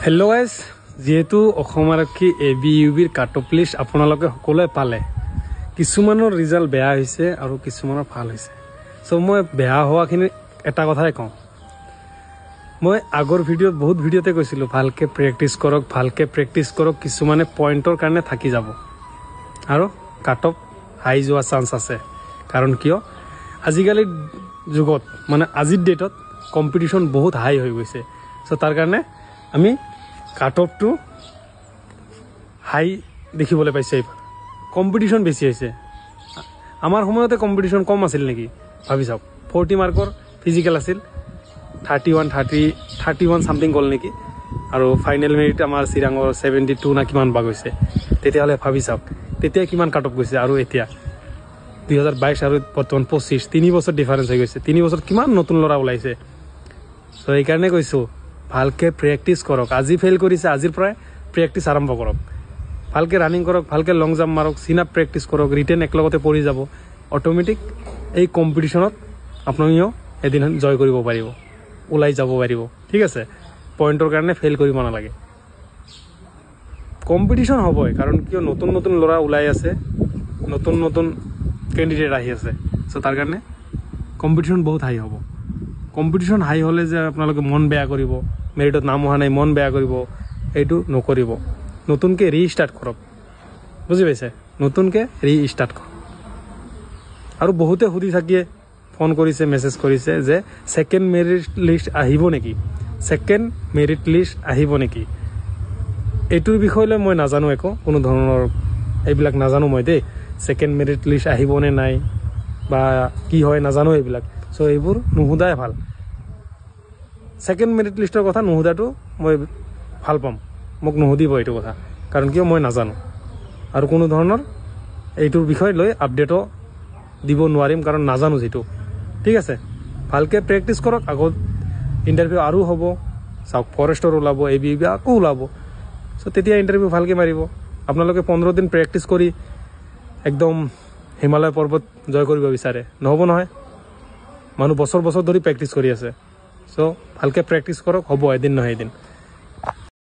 hello guys जेहेतु অসম আৰক্ষী ABUBৰ cut off list আপোনালোকে সকলোৱে পালে কিছুমানৰ ৰিজাল্ট বেয়া হৈছে আৰু কিছুমানৰ ভাল হৈছে সো মই বেয়া হোৱাখিনি এটা কথাই কওঁ মই আগৰ ভিডিঅ'ত বহুত ভিডিঅ'তে কৈছিলো ভালকে প্ৰেক্টিস কৰক কিছুমানে পইণ্টৰ কাৰণে থাকি যাব আৰু কাট অফ হাই যোৱা চান্স আছে কাৰণ কিয় আজিকালি যুগত মানে আজিৰ ডেটত কম্পিটিশন বহুত হাই হৈ গৈছে সো তাৰ কাৰণে আমি কাট অফ টু হাই দেখিবলৈ পাইছে কম্পিটিশন বেছি হৈছে আমাৰ সময়তে কম্পিটিশন কম আছিল নেকি ভাবি চাওক 40 মাৰ্কৰ ফিজিক্যাল আছিল 31 সামথিং গল নেকি আৰু ফাইনাল মেৰিট আমাৰ চিৰাঙৰ 72 না কিমান বা গৈছে তেতিয়াহলে ভাবি চাওক তেতিয়া কিমান কাট অফ গৈছে আৰু এতিয়া 2022 আৰু বৰ্তমান 25 3 বছৰ ডিফাৰেন্স হৈ গৈছে 3 বছৰ কিমান নতুন লৰা ওলাইছে সো এই কাৰণে কৈছো ভালকে প্ৰেক্টিস কৰক আজি ফেল কৰিছে আজিৰ পৰা প্ৰেক্টিস আৰম্ভ কৰক ভালকে ৰানিং কৰক ভালকে লং জাম্প মাৰক সিন আপ প্ৰেক্টিস কৰক ৰিটেন একলগতে পৰি যাব অটোমেটিক এই কম্পিটিশনত আপোনালোকেও এদিন জয় কৰিব পাৰিব ওলাই যাব পাৰিব ঠিক আছে পইণ্টৰ কাৰণে ফেল কৰিব নালাগে কম্পিটিশন হ'বই কাৰণ কিয় নতুন নতুন লৰা ওলাই আছে নতুন ক্যান্ডিডেট আহি আছে সো তাৰ কাৰণে কম্পিটিশন বহুত হাই হ'ব কম্পিটিশন হাই হলে যে আপোনালোকে মন বেয়া কৰিব মেৰিটত নাম হোৱা নাই মন বেয়া কৰিব এইটো নকৰিব নতুনকে ৰিস্টাৰ্ট কৰক বুজি পাইছে নতুনকে ৰিস্টাৰ্ট কৰক আৰু বহুতে সুধি থাকিয়ে ফোন কৰিছে মেসেজ কৰিছে যে সেকেন্ড মেৰিট লিষ্ট আহিব নেকি এইটোৰ বিষয়লৈ মই নাজানো একো কোনো ধৰণৰ এইবিলাক নাজানো মই দেই সেকেন্ড মেৰিট লিষ্ট আহিব নে নাই বা কি হয় নাজানো এইবিলাক সো এইবোৰ নুহুদাই ভাল সেকেন্ড মেৰিট লিষ্টৰ কথা নুহুদাটো মই ভাল পাম মোক নুহুদিব এইটো কথা কাৰণ কিয় মই নাজানো আৰু কোনো ধৰণৰ এইটোৰ বিষয় লৈ আপডেটো দিব নোৱাৰিম কাৰণ নাজানো যেটো ঠিক আছে ভালকে প্ৰেক্টিস কৰক আগত ইন্টাৰভিউ আৰু হ'ব সাউথ ফৰেষ্টৰ ওলাব ABUB আকৌ ওলাব সো তেতিয়া ইন্টাৰভিউ ভালকে মাৰিব আপোনালোকে 15 দিন প্ৰেক্টিস কৰি একদম হিমালয় পৰ্বত জয় কৰিব বিচাৰে নহব নহয় মানুহ বছৰ ধৰি প্ৰেক্টিস কৰি আছে সো ভালকে প্ৰেক্টিস কৰক হ'ব এদিন নহয় এদিন